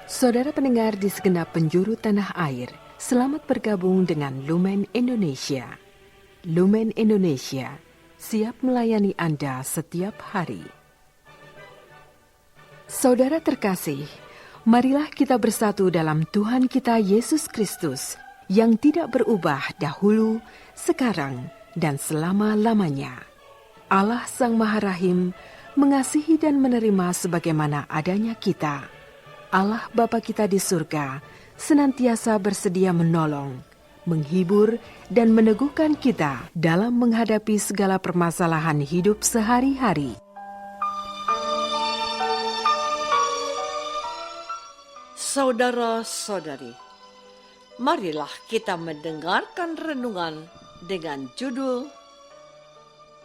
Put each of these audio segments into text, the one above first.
Saudara pendengar di segenap penjuru tanah air, selamat bergabung dengan Lumen Indonesia. Lumen Indonesia, siap melayani Anda setiap hari. Saudara terkasih, marilah kita bersatu dalam Tuhan kita Yesus Kristus yang tidak berubah dahulu, sekarang, dan selama-lamanya. Allah Sang Maha Rahim mengasihi dan menerima sebagaimana adanya kita. Allah Bapa kita di surga senantiasa bersedia menolong, menghibur, dan meneguhkan kita dalam menghadapi segala permasalahan hidup sehari-hari. Saudara-saudari, marilah kita mendengarkan renungan dengan judul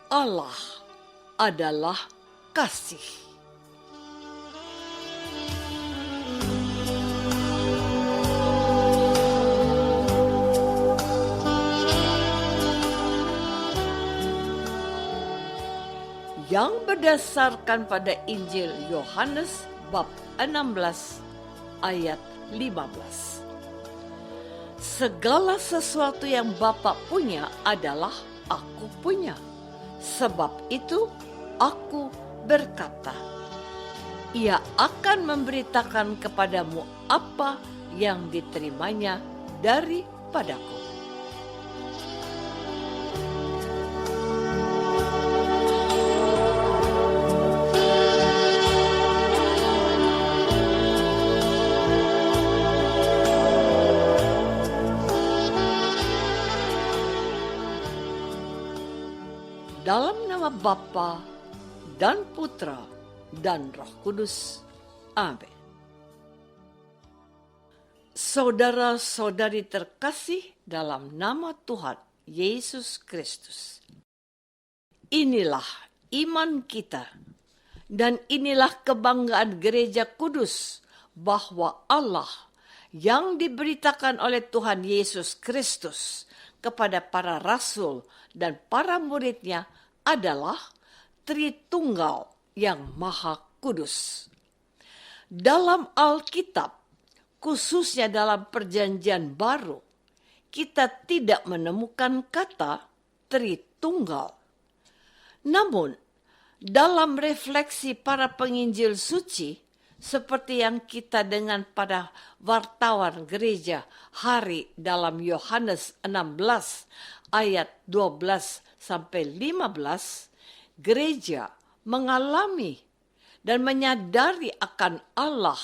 Allah adalah kasih. Yang berdasarkan pada Injil Yohanes bab 16 ayat 15. Segala sesuatu yang Bapa punya adalah aku punya. Sebab itu aku berkata, Ia akan memberitakan kepadamu apa yang diterimanya daripadaku. Dalam nama Bapa dan Putra dan Roh Kudus. Amin. Saudara-saudari terkasih dalam nama Tuhan Yesus Kristus. Inilah iman kita dan inilah kebanggaan Gereja Kudus bahwa Allah yang diberitakan oleh Tuhan Yesus Kristus kepada para rasul dan para muridnya adalah Tritunggal yang Maha Kudus. Dalam Alkitab, khususnya dalam Perjanjian Baru, kita tidak menemukan kata Tritunggal. Namun, dalam refleksi para penginjil suci, seperti yang kita dengan pada wartawan gereja hari dalam Yohanes 16 ayat 12 sampai 15, gereja mengalami dan menyadari akan Allah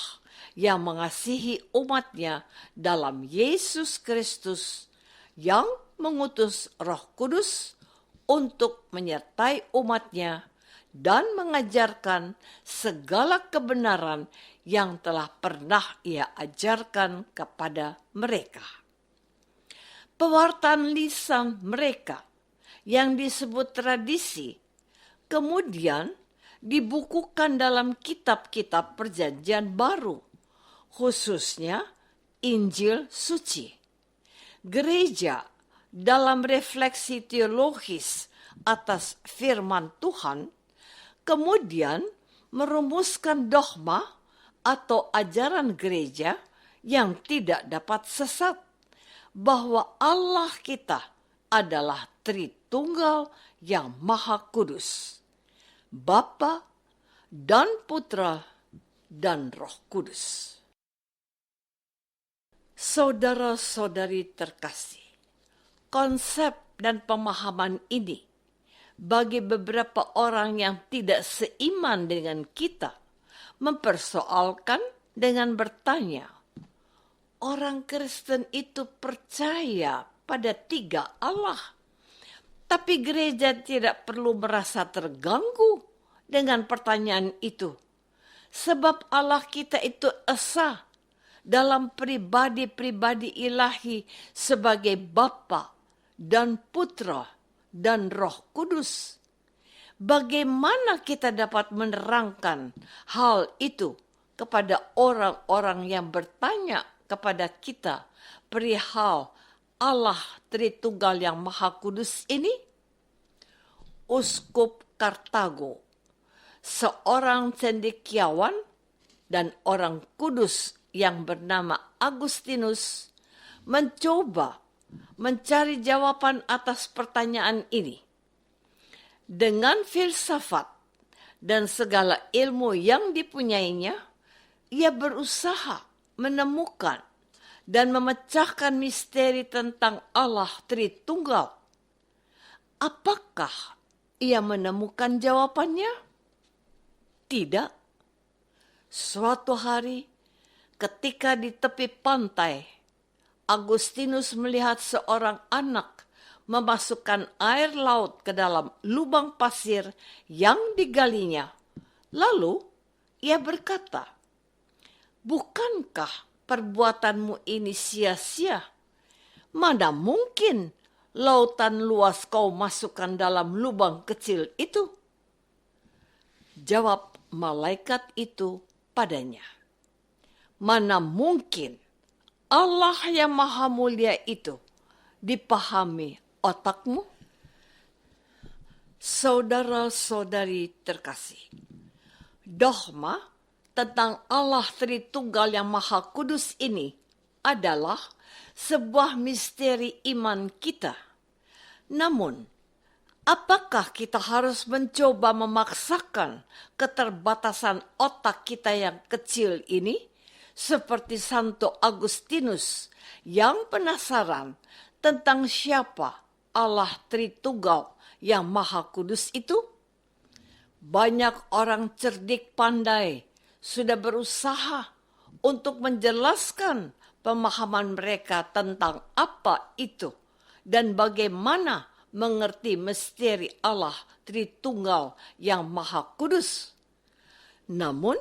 yang mengasihi umatnya dalam Yesus Kristus yang mengutus Roh Kudus untuk menyertai umatnya dan mengajarkan segala kebenaran yang telah pernah Ia ajarkan kepada mereka. Pewartaan lisan mereka yang disebut tradisi kemudian dibukukan dalam kitab-kitab Perjanjian Baru, khususnya Injil Suci. Gereja dalam refleksi teologis atas firman Tuhan kemudian merumuskan dogma atau ajaran gereja yang tidak dapat sesat, bahwa Allah kita adalah Tritunggal yang Maha Kudus, Bapa dan Putra dan Roh Kudus. Saudara-saudari terkasih, konsep dan pemahaman ini bagi beberapa orang yang tidak seiman dengan kita mempersoalkan dengan bertanya, orang Kristen itu percaya pada 3 Allah, tapi gereja tidak perlu merasa terganggu dengan pertanyaan itu, sebab Allah kita itu esa dalam pribadi-pribadi ilahi sebagai Bapa dan Putra dan Roh Kudus. Bagaimana kita dapat menerangkan hal itu kepada orang-orang yang bertanya kepada kita perihal Allah Tritunggal yang Maha Kudus ini? Uskup Kartago, seorang cendekiawan dan orang kudus yang bernama Agustinus mencoba mencari jawaban atas pertanyaan ini. Dengan filsafat dan segala ilmu yang dipunyainya, ia berusaha menemukan dan memecahkan misteri tentang Allah Tritunggal. Apakah ia menemukan jawabannya? Tidak. Suatu hari, ketika di tepi pantai, Agustinus melihat seorang anak memasukkan air laut ke dalam lubang pasir yang digalinya. Lalu ia berkata, "Bukankah perbuatanmu ini sia-sia? Mana mungkin lautan luas kau masukkan dalam lubang kecil itu?" Jawab malaikat itu padanya, "Mana mungkin Allah yang maha mulia itu dipahami otakmu?" Saudara-saudari terkasih, dogma tentang Allah Tritunggal yang Maha Kudus ini adalah sebuah misteri iman kita. Namun, apakah kita harus mencoba memaksakan keterbatasan otak kita yang kecil ini, seperti Santo Agustinus yang penasaran tentang siapa Allah Tritunggal yang Maha Kudus itu? Banyak orang cerdik pandai sudah berusaha untuk menjelaskan pemahaman mereka tentang apa itu dan bagaimana mengerti misteri Allah Tritunggal yang Maha Kudus. Namun,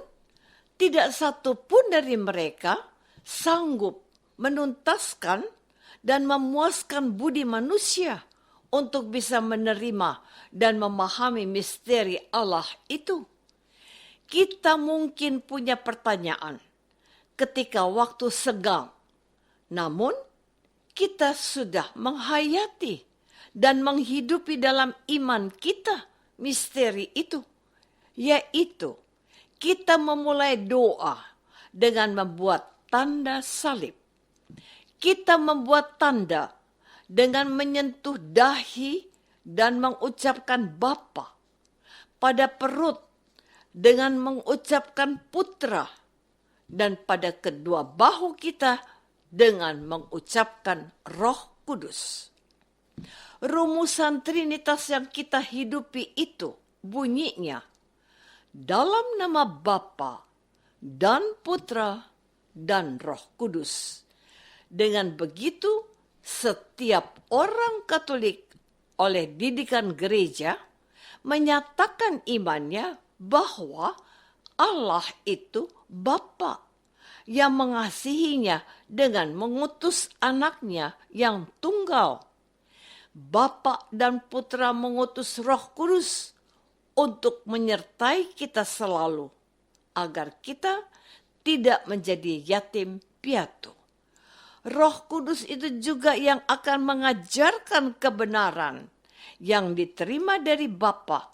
tidak satu pun dari mereka sanggup menuntaskan dan memuaskan budi manusia untuk bisa menerima dan memahami misteri Allah itu. Kita mungkin punya pertanyaan ketika waktu senggang, namun kita sudah menghayati dan menghidupi dalam iman kita misteri itu, yaitu kita memulai doa dengan membuat tanda salib. Kita membuat tanda dengan menyentuh dahi dan mengucapkan Bapa, pada perut dengan mengucapkan Putra, dan pada kedua bahu kita dengan mengucapkan Roh Kudus. Rumusan Trinitas yang kita hidupi itu bunyinya, dalam nama Bapa dan Putra dan Roh Kudus. Dengan begitu, setiap orang Katolik oleh didikan gereja menyatakan imannya bahwa Allah itu Bapa yang mengasihinya dengan mengutus anaknya yang tunggal. Bapa dan Putra mengutus Roh Kudus untuk menyertai kita selalu, agar kita tidak menjadi yatim piatu. Roh Kudus itu juga yang akan mengajarkan kebenaran yang diterima dari Bapa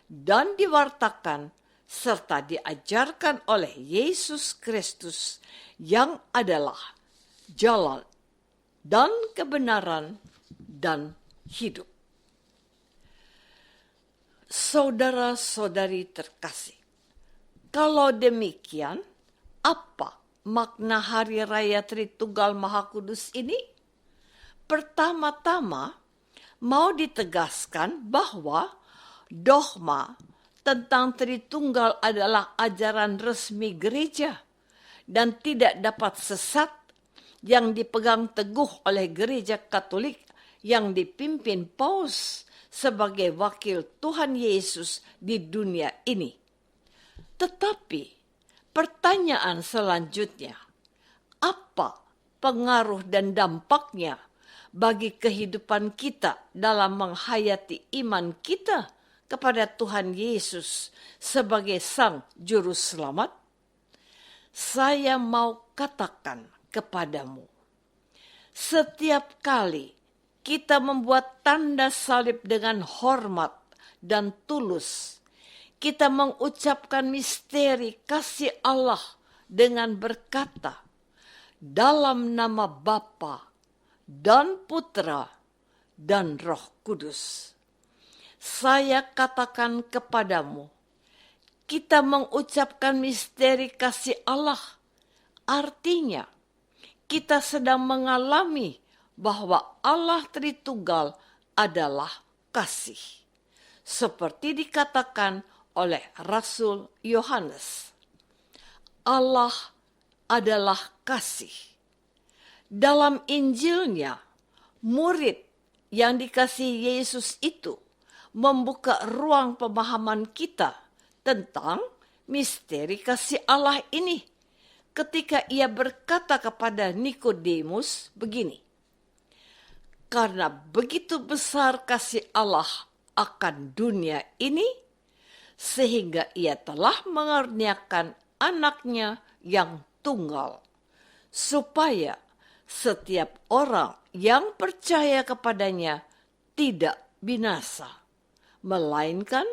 dan diwartakan serta diajarkan oleh Yesus Kristus yang adalah jalan dan kebenaran dan hidup. Saudara-saudari terkasih, kalau demikian, apa makna Hari Raya Tritunggal Maha Kudus ini? Pertama-tama, mau ditegaskan bahwa dogma tentang Tritunggal adalah ajaran resmi gereja dan tidak dapat sesat yang dipegang teguh oleh Gereja Katolik yang dipimpin Paus sebagai wakil Tuhan Yesus di dunia ini. Tetapi pertanyaan selanjutnya, apa pengaruh dan dampaknya bagi kehidupan kita dalam menghayati iman kita kepada Tuhan Yesus sebagai Sang Juru Selamat? Saya mau katakan kepadamu, setiap kali kita membuat tanda salib dengan hormat dan tulus, kita mengucapkan misteri kasih Allah dengan berkata, dalam nama Bapa dan Putra dan Roh Kudus. Saya katakan kepadamu, kita mengucapkan misteri kasih Allah. Artinya, kita sedang mengalami bahwa Allah Tritunggal adalah kasih. Seperti dikatakan oleh Rasul Yohanes, Allah adalah kasih. Dalam Injilnya, murid yang dikasihi Yesus itu membuka ruang pemahaman kita tentang misteri kasih Allah ini ketika ia berkata kepada Nikodemus begini, karena begitu besar kasih Allah akan dunia ini, sehingga ia telah mengaruniakan anaknya yang tunggal, supaya setiap orang yang percaya kepadanya tidak binasa, melainkan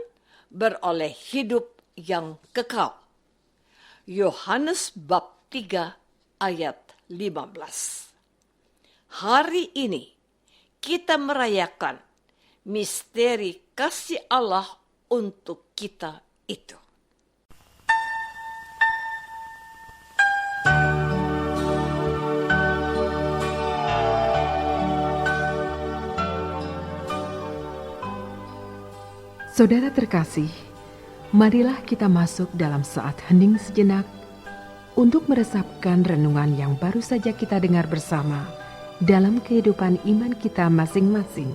beroleh hidup yang kekal. Yohanes bab 3 ayat 15. Hari ini kita merayakan misteri kasih Allah untuk kita itu. Saudara terkasih, marilah kita masuk dalam saat hening sejenak untuk meresapkan renungan yang baru saja kita dengar bersama dalam kehidupan iman kita masing-masing.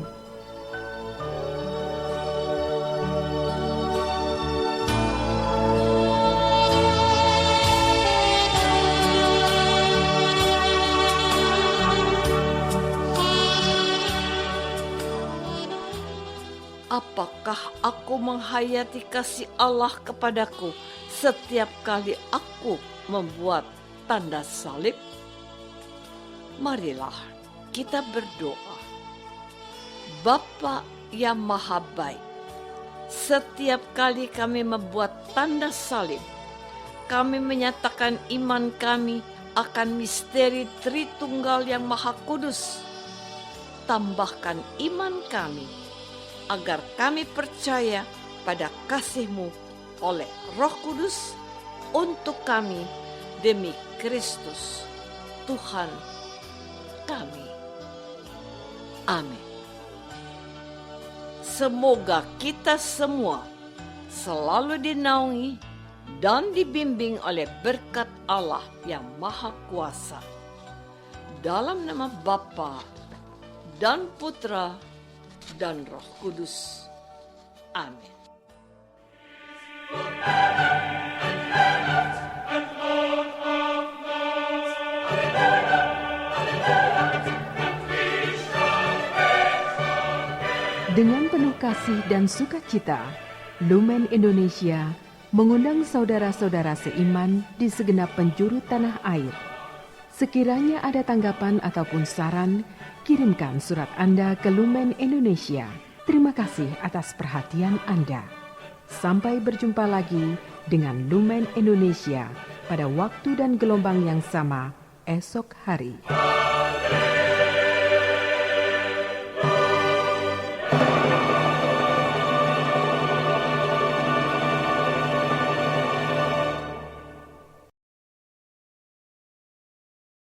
Apakah aku menghayati kasih Allah kepadaku setiap kali aku membuat tanda salib? Marilah kita berdoa. Bapa yang Maha Baik, setiap kali kami membuat tanda salib, kami menyatakan iman kami akan misteri Tritunggal yang Maha Kudus. Tambahkan iman kami agar kami percaya pada kasih-Mu oleh Roh Kudus untuk kami demi Kristus, Tuhan kami. Amin. Semoga kita semua selalu dinaungi dan dibimbing oleh berkat Allah yang Maha Kuasa. Dalam nama Bapa dan Putra dan Roh Kudus. Amin. Dengan penuh kasih dan sukacita, Lumen Indonesia mengundang saudara-saudara seiman di segenap penjuru tanah air. Sekiranya ada tanggapan ataupun saran, kirimkan surat Anda ke Lumen Indonesia. Terima kasih atas perhatian Anda. Sampai berjumpa lagi dengan Lumen Indonesia pada waktu dan gelombang yang sama esok hari.